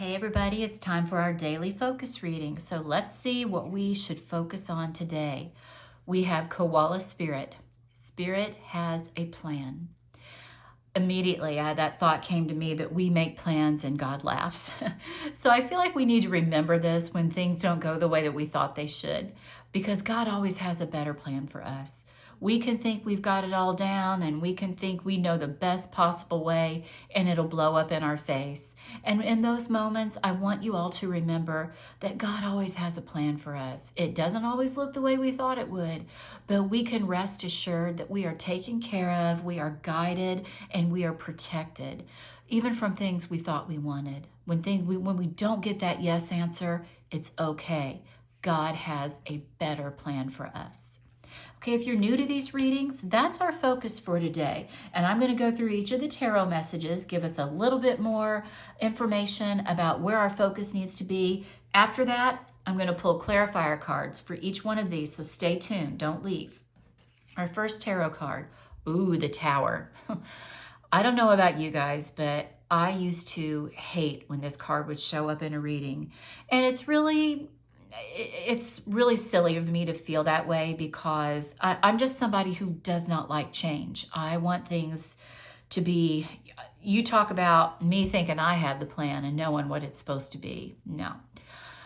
Hey everybody, it's time for our daily focus reading. So let's see what we should focus on today. We have Koala Spirit. Spirit has a plan. Immediately, that thought came to me that we make plans and God laughs. So I feel like we need to remember this when things don't go the way that we thought they should, because God always has a better plan for us. We can think we've got it all down and we can think we know the best possible way and it'll blow up in our face. And in those moments, I want you all to remember that God always has a plan for us. It doesn't always look the way we thought it would, but we can rest assured that we are taken care of, we are guided, and we are protected, even from things we thought we wanted. When we don't get that yes answer, it's okay. God has a better plan for us. Okay, if you're new to these readings, that's our focus for today. And I'm going to go through each of the tarot messages, give us a little bit more information about where our focus needs to be. After that, I'm going to pull clarifier cards for each one of these, so stay tuned, don't leave. Our first tarot card, ooh, the Tower. I don't know about you guys, but I used to hate when this card would show up in a reading. And it's really silly of me to feel that way because I'm just somebody who does not like change. I want things to be, you talk about me thinking I have the plan and knowing what it's supposed to be. No.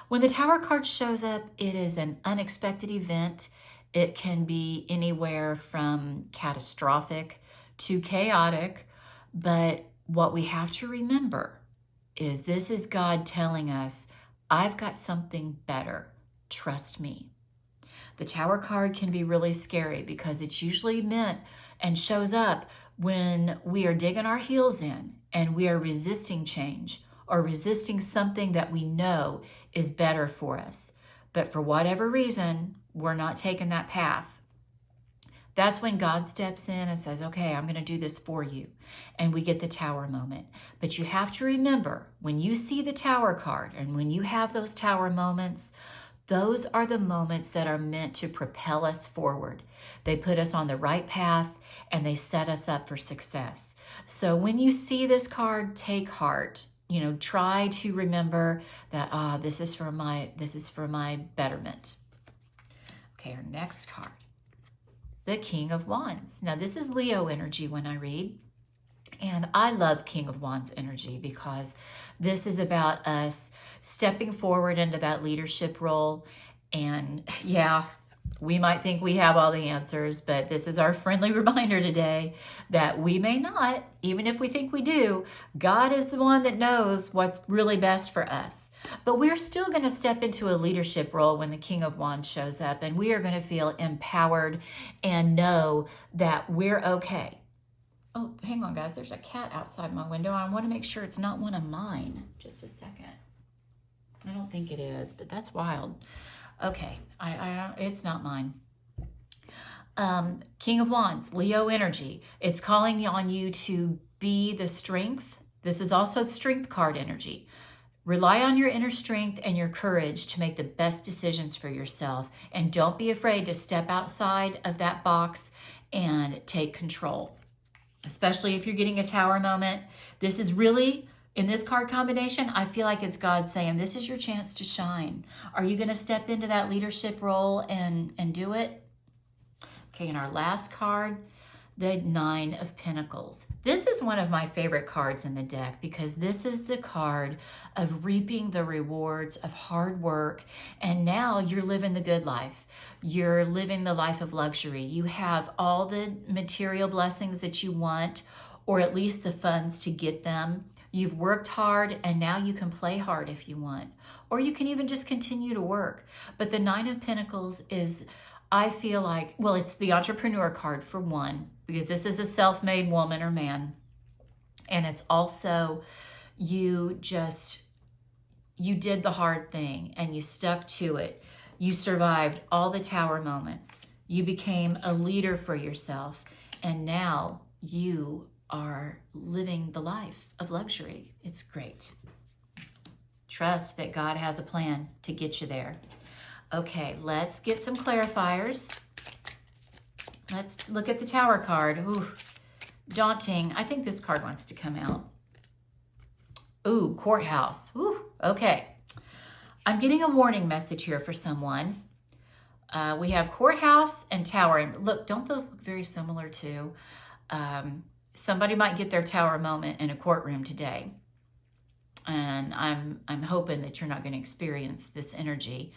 When the Tower card shows up, it is an unexpected event. It can be anywhere from catastrophic to chaotic, but what we have to remember is this is God telling us, I've got something better. Trust me. The Tower card can be really scary because it's usually meant and shows up when we are digging our heels in and we are resisting change or resisting something that we know is better for us. But for whatever reason, we're not taking that path. That's when God steps in and says, okay, I'm going to do this for you. And we get the Tower moment. But you have to remember, when you see the Tower card and when you have those Tower moments, those are the moments that are meant to propel us forward. They put us on the right path and they set us up for success. So when you see this card, take heart. Try to remember that, this is for my betterment. Okay, our next card. The King of Wands. Now, this is Leo energy when I read, and I love King of Wands energy because this is about us stepping forward into that leadership role. And yeah, we might think we have all the answers, but this is our friendly reminder today that we may not, even if we think we do. God is the one that knows what's really best for us. But we're still going to step into a leadership role when the King of Wands shows up, and we are going to feel empowered and know that we're okay. Oh, hang on, guys. There's a cat outside my window. I want to make sure it's not one of mine. Just a second. I don't think it is, but that's wild. Okay, it's not mine. King of Wands, Leo energy. It's calling on you to be the strength. This is also the strength card energy. Rely on your inner strength and your courage to make the best decisions for yourself. And don't be afraid to step outside of that box and take control. Especially if you're getting a Tower moment. This is really, in this card combination, I feel like it's God saying, this is your chance to shine. Are you going to step into that leadership role and do it? Okay, and our last card, the Nine of Pentacles. This is one of my favorite cards in the deck because this is the card of reaping the rewards of hard work. And now you're living the good life. You're living the life of luxury. You have all the material blessings that you want, or at least the funds to get them. You've worked hard and now you can play hard if you want, or you can even just continue to work. But the Nine of Pentacles is, I feel like, well, it's the entrepreneur card for one, because this is a self-made woman or man. And it's also, you did the hard thing and you stuck to it. You survived all the Tower moments. You became a leader for yourself. And now you are living the life of luxury. It's great. Trust that God has a plan to get you there. Okay, let's get some clarifiers. Let's look at the Tower card. Ooh, daunting. I think this card wants to come out. Ooh, Courthouse. Ooh, Okay, I'm getting a warning message here for someone. We have courthouse and tower. And look, don't those look very similar too? Somebody might get their tower moment in a courtroom today. And I'm hoping that you're not going to experience this energy.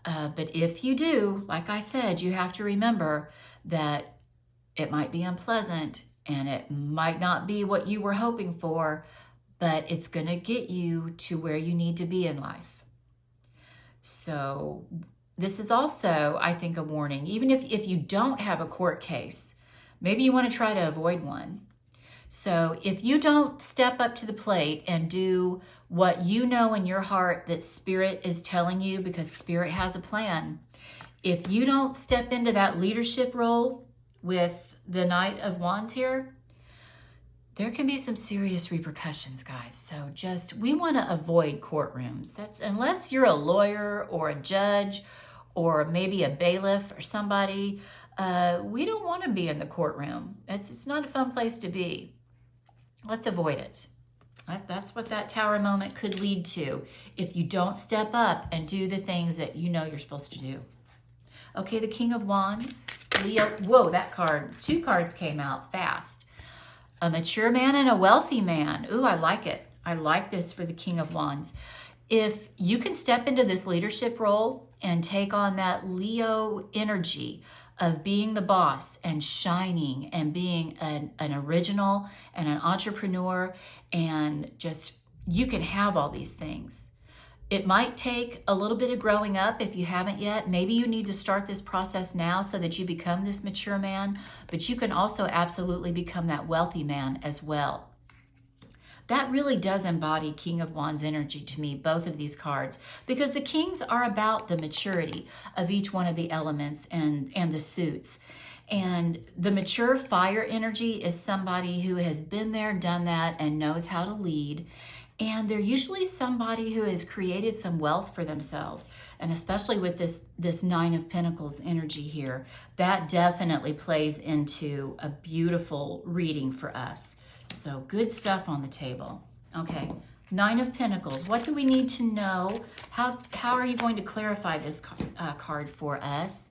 But if you do, like I said, you have to remember that it might be unpleasant and it might not be what you were hoping for, but it's going to get you to where you need to be in life. So this is also, I think, a warning. Even if you don't have a court case, maybe you want to try to avoid one. So if you don't step up to the plate and do what you know in your heart that Spirit is telling you, because Spirit has a plan, if you don't step into that leadership role with the Knight of Wands here, there can be some serious repercussions, guys. So we want to avoid courtrooms. That's unless you're a lawyer or a judge or maybe a bailiff or somebody. We don't want to be in the courtroom. It's not a fun place to be. Let's avoid it. That's what that tower moment could lead to if you don't step up and do the things that you know you're supposed to do. Okay, the King of Wands, Leo. Whoa, that card. 2 cards came out fast. A mature man and a wealthy man. Ooh, I like it. I like this for the King of Wands. If you can step into this leadership role and take on that Leo energy of being the boss and shining and being an original and an entrepreneur, and just, you can have all these things. It might take a little bit of growing up if you haven't yet. Maybe you need to start this process now so that you become this mature man, but you can also absolutely become that wealthy man as well. That really does embody King of Wands energy to me, both of these cards, because the kings are about the maturity of each one of the elements and the suits. And the mature fire energy is somebody who has been there, done that, and knows how to lead. And they're usually somebody who has created some wealth for themselves. And especially with this 9 of Pentacles energy here, that definitely plays into a beautiful reading for us. So good stuff on the table. Okay, 9 of Pentacles. What do we need to know? How are you going to clarify this card for us?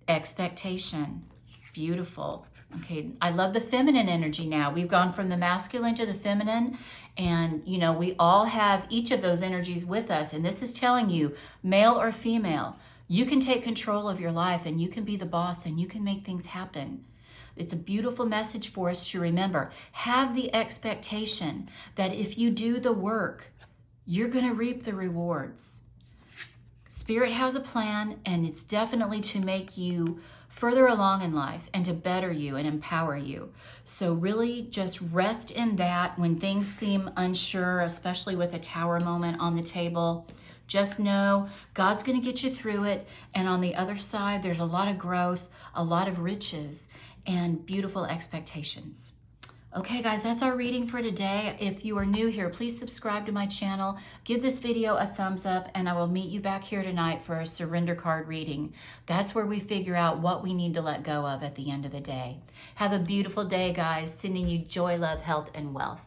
Expectation. Beautiful. Okay, I love the feminine energy now. We've gone from the masculine to the feminine, and you know, we all have each of those energies with us, and this is telling you, male or female, you can take control of your life and you can be the boss and you can make things happen. It's a beautiful message for us to remember. Have the expectation that if you do the work, you're going to reap the rewards. Spirit has a plan, and it's definitely to make you further along in life and to better you and empower you. So really just rest in that when things seem unsure, especially with a tower moment on the table. Just know God's going to get you through it. And on the other side, there's a lot of growth, a lot of riches, and beautiful expectations. Okay, guys, that's our reading for today. If you are new here, please subscribe to my channel. Give this video a thumbs up, and I will meet you back here tonight for a surrender card reading. That's where we figure out what we need to let go of at the end of the day. Have a beautiful day, guys. Sending you joy, love, health, and wealth.